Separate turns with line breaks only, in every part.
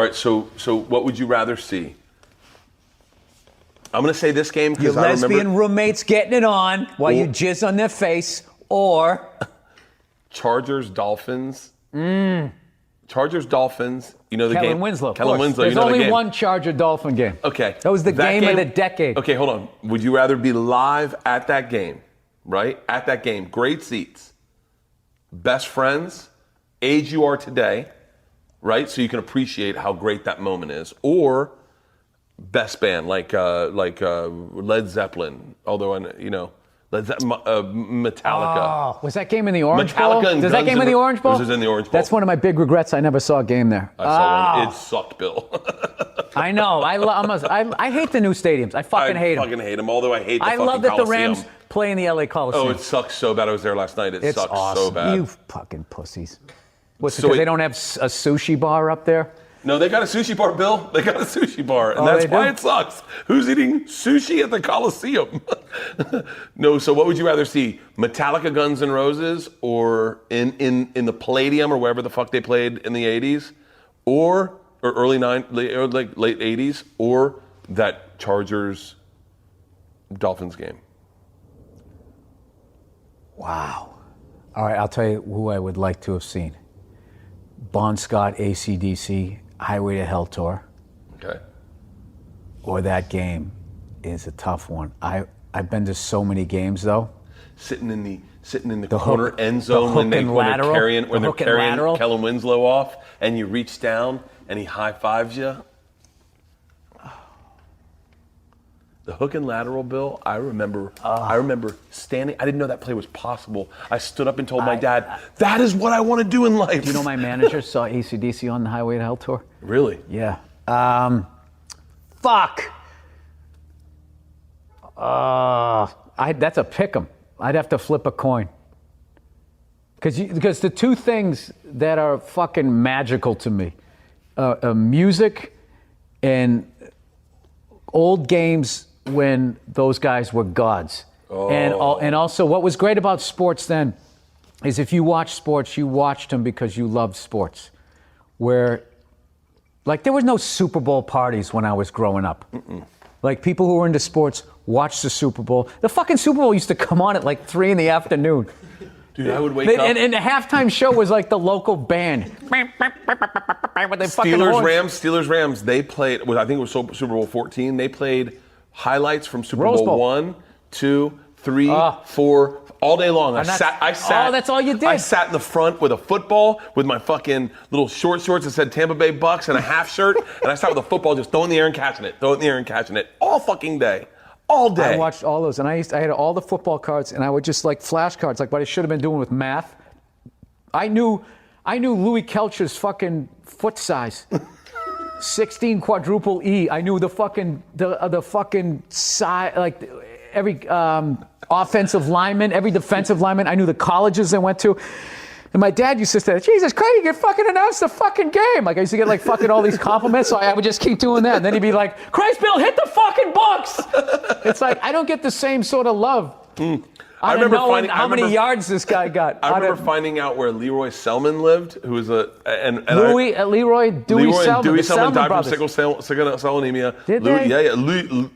All right, so what would you rather see? I'm going to say this game
Your
because I remember...
lesbian roommates getting it on while you jizz on their face, or...
Chargers-Dolphins. Chargers-Dolphins. You know the
Kellen
game?
Winslow.
Kellen Winslow.
There's
you know
only
the game.
one Charger-Dolphin game.
Okay.
That was the game of the decade.
Okay, hold on. Would you rather be live at that game, right? At that game. Great seats. Best friends. Age you are today, right? So you can appreciate how great that moment is. Or best band, like Led Zeppelin. Although, Metallica.
Oh, was that game in the Orange Bowl?
Metallica and
Does that
Guns
game in the Orange Bowl?
This is in the Orange Bowl.
That's one of my big regrets. I never saw a game there.
I saw one. It sucked, Bill.
I know. I hate the new stadiums. I fucking hate them.
I fucking hate them, although I hate the
I
fucking
love that the
Coliseum.
Rams play in the LA Coliseum.
Oh, it sucks so bad. I was there last night. It sucks
awesome.
so bad.
You fucking pussies. What's it, because they don't have a sushi bar up there?
No, they got a sushi bar, Bill. They got a sushi bar, and
Oh,
that's
they
why
do?
it sucks. Who's eating sushi at the Coliseum? No, so what would you rather see? Metallica, Guns N' Roses, or in the Palladium or wherever the fuck they played in the 80s? Or late 80s, or that Chargers Dolphins game?
Wow. All right, I'll tell you who I would like to have seen. Bon Scott, AC/DC, Highway to Hell tour.
Okay.
Or that game is a tough one. I've been to so many games though.
Sitting in the corner
hook-
end zone when they're carrying
lateral.
Kellen Winslow off, and you reach down and he high fives you. The hook and lateral, Bill. I remember standing. I didn't know that play was possible. I stood up and told my dad, "That is what I want to do in life."
Do you know my manager saw AC/DC on the Highway to Hell tour?
Really?
Yeah. Fuck. That's a pick 'em. I'd have to flip a coin. Because the two things that are fucking magical to me, music and old games when those guys were gods.
Oh.
And also what was great about sports then is if you watched sports, you watched them because you loved sports. Where, like, there was no Super Bowl parties when I was growing up.
Mm-mm.
Like, people who were into sports watched the Super Bowl. The fucking Super Bowl used to come on at like 3 p.m.
Dude, I would wake up.
And the halftime show was like the local band.
Steelers Rams. They played. I think it was Super Bowl 14. They played highlights from Super
Rose
Bowl
Bowl.
1, 2, 3, 4, all day long. I sat.
Oh, that's all you did.
I sat in the front with a football with my fucking little short shorts that said Tampa Bay Bucks and a half shirt, and I sat with a football just throwing in the air and catching it, all fucking day. All day.
I watched all those, and I had all the football cards, and I would just like flashcards, like what I should have been doing with math. I knew Louis Kelcher's fucking foot size, 16 quadruple E. I knew the fucking size, like every offensive lineman, every defensive lineman. I knew the colleges they went to. And my dad used to say, "Jesus Christ, you can fucking announce the fucking game." Like, I used to get like fucking all these compliments, so I would just keep doing that. And then he'd be like, "Christ, Bill, hit the fucking books." It's like, I don't get the same sort of love. I remember finding how many yards this guy got.
I remember finding out where Leroy Selman lived, who was
Leroy Dewey Selman
died
brothers.
from sickle cell anemia.
Did they?
Yeah.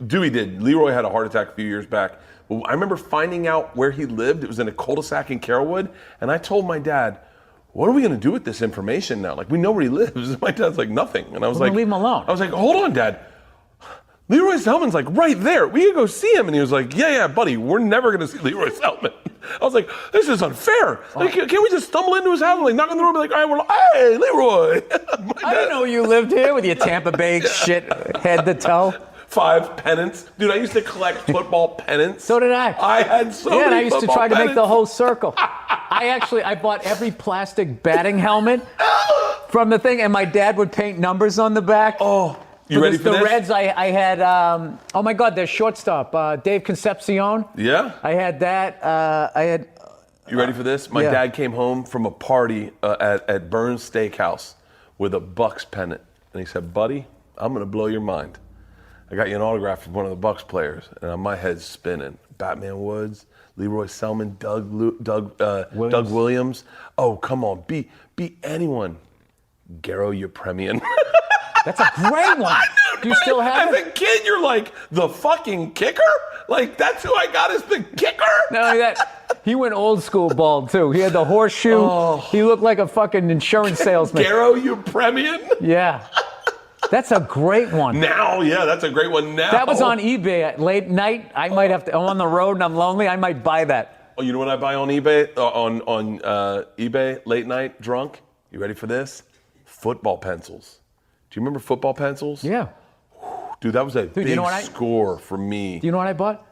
Dewey did. Leroy had a heart attack a few years back. I remember finding out where he lived. It was in a cul-de-sac in Carrollwood, and I told my dad, "What are we going to do with this information now? Like, we know where he lives." My dad's like, "Nothing." And I was like,
leave him alone.
I was like, "Hold on, Dad. Leroy Selman's like right there. We can go see him." And he was like, yeah, buddy, we're never going to see Leroy Selman. I was like, "This is unfair. Like, can't we just stumble into his house and like knock on the door and be like, all right, we're like, hey, Leroy."
I didn't know you lived here with your Tampa Bay shit head to toe.
5 pennants. Dude, I used to collect football pennants.
So did I.
I had so many
and I used to try to
pennants.
make the whole circle. I bought every plastic batting helmet from the thing, and my dad would paint numbers on the back.
Oh, you ready for this?
The Reds, I had, oh my God, their shortstop, Dave Concepcion.
Yeah?
I had that.
You ready for this? My dad came home from a party at Burns Steakhouse with a Bucks pennant. And he said, "Buddy, I'm going to blow your mind. I got you an autograph from one of the Bucks players." And my head's spinning. Batman Woods, Leroy Selman, Doug Williams. Oh, come on. Be anyone. Garo Yepremian.
That's a great one. Do you still have
As
it?
a kid, you're like, the fucking kicker? Like, that's who I got as the kicker?
Not only that, he went old school bald too. He had the horseshoe.
Oh.
He looked like a fucking insurance salesman.
Garo, you premium?
Yeah. That's a great one.
Now, yeah, that's a great one now.
That was on eBay at late night. I might have to, I'm on the road and I'm lonely. I might buy that.
Oh, you know what I buy on eBay? On eBay, late night, drunk? You ready for this? Football pencils. Do you remember football pencils?
Yeah.
Dude, that was a big
you know what
score for me.
Do you know what I bought?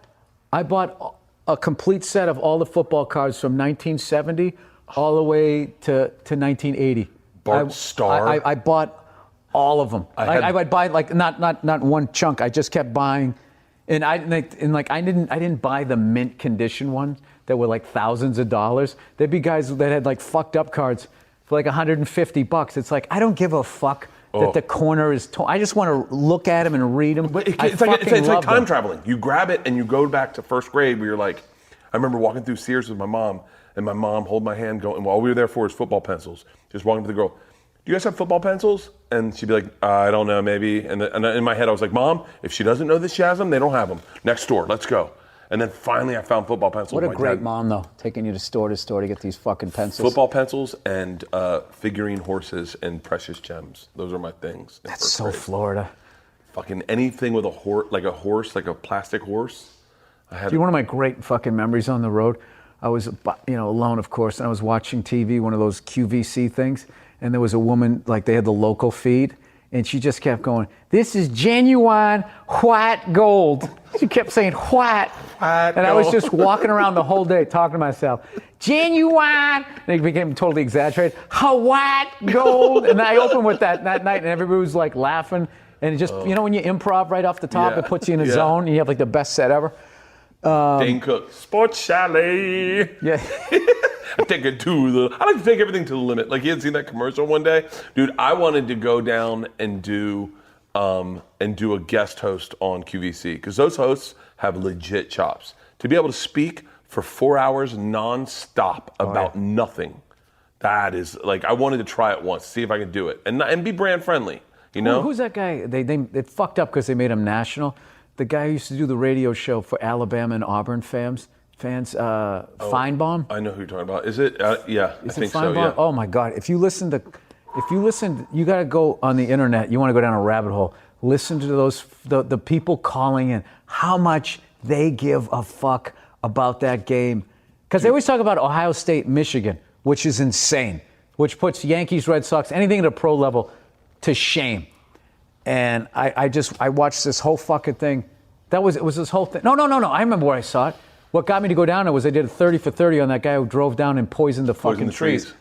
I bought a complete set of all the football cards from 1970 all the way to 1980.
Bart Starr?
I bought all of them. I would buy like not one chunk. I just kept buying, and I didn't buy the mint condition ones that were like thousands of dollars. There'd be guys that had like fucked up cards for like $150. It's like I don't give a fuck that the corner is torn. I just want to look at them and read them.
But it's like time traveling. You grab it and you go back to first grade where you're like, I remember walking through Sears with my mom, and my mom hold my hand going, all we were there for is football pencils. Just walking up to the girl, do you guys have football pencils? And she'd be like, I don't know, maybe. And in my head, I was like, Mom, if she doesn't know that she has them, they don't have them. Next door, let's go. And then finally I found football pencils.
What a great mom, though, taking you to store to get these fucking pencils.
Football pencils and figurine horses and precious gems. Those are my things.
That's so Florida.
Fucking anything with a horse, like a plastic horse.
One of my great fucking memories on the road, I was, alone, of course, and I was watching TV, one of those QVC things, and there was a woman, like they had the local feed, and she just kept going, this is genuine white gold. She kept saying white. And I was just walking around the whole day talking to myself, genuine. And it became totally exaggerated. White gold. And I opened with that night, and everybody was like laughing. And it just, when you improv right off the top, it puts you in a zone, and you have like the best set ever.
Dane Cook, Sports Chalet.
Yeah.
I like to take everything to the limit. Like, you had seen that commercial one day? Dude, I wanted to go down and do a guest host on QVC, because those hosts have legit chops. To be able to speak for 4 hours nonstop about nothing, that is, like, I wanted to try it once, see if I could do it, and be brand friendly, you know?
Who's that guy? They fucked up because they made him national. The guy who used to do the radio show for Alabama and Auburn fans, Feinbaum.
I know who you're talking about. Is it? Yeah, I think so. Yeah.
Oh my God! If you listen, you got to go on the internet. You want to go down a rabbit hole. Listen to the people calling in. How much they give a fuck about that game? Because they always talk about Ohio State, Michigan, which is insane. Which puts Yankees, Red Sox, anything at a pro level, to shame. And I watched this whole fucking thing. It was this whole thing. No. I remember where I saw it. What got me to go down there was they did a 30 for 30 on that guy who drove down and poisoned the fucking trees.